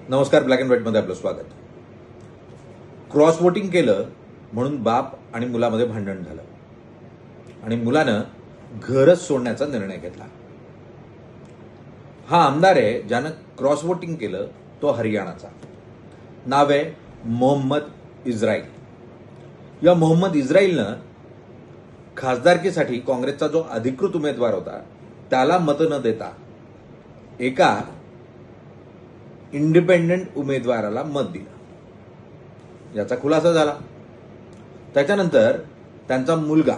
नमस्कार. Black and व्हाईटमध्ये आपलं स्वागत. क्रॉस वोटिंग केलं म्हणून बाप आणि मुलामध्ये भांडण झालं आणि मुलानं घरच सोडण्याचा निर्णय घेतला. हा आमदार आहे ज्यानं क्रॉस वोटिंग केलं, तो हरियाणाचा. नाव आहे मोहम्मद इस्राईल. या मोहम्मद इस्राईलनं खासदारकीसाठी काँग्रेसचा जो अधिकृत उमेदवार होता त्याला मतं न देता एका इंडिपेंडंट उमेदवाराला मत दिलं. याचा खुलासा झाला. त्याच्यानंतर त्यांचा मुलगा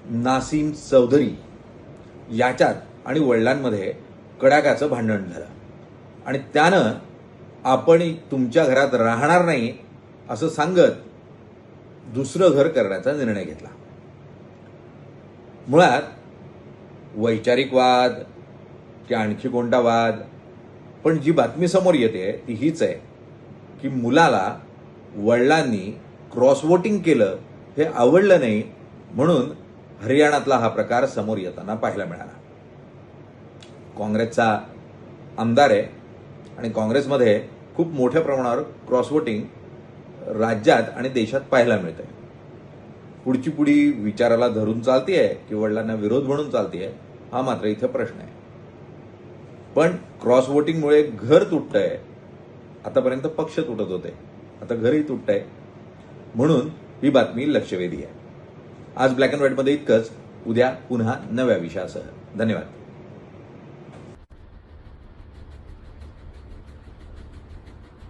नासीम चौधरी याच्यात आणि वडिलांमध्ये कडाक्याचं भांडण झालं आणि त्यानं आपण तुमच्या घरात राहणार नाही असं सांगत दुसरं घर करण्याचा निर्णय घेतला. मुळात वैचारिक वाद की आणखी कोणता वाद, पण जी बातमी समोर येते ती हीच आहे की मुलाला वडिलांनी क्रॉस वोटिंग केलं हे आवडलं नाही, म्हणून हरियाणातला हा प्रकार समोर येताना पाहायला मिळाला. काँग्रेसचा आमदार आहे आणि काँग्रेसमध्ये खूप मोठ्या प्रमाणावर क्रॉस वोटिंग राज्यात आणि देशात पाहायला मिळतंय. पुढची विचाराला धरून चालतीये की वडिलांना विरोध म्हणून चालतीये, हा मात्र इथे प्रश्न आहे. पण क्रॉस वोटिंगमुळे घर तुटतंय. आतापर्यंत पक्ष तुटत होते, आता घरही तुटतंय, म्हणून ही बातमी लक्षवेधी आहे. आज ब्लॅक अँड व्हाईटमध्ये इतकंच. उद्या पुन्हा नव्या विषयासह. धन्यवाद.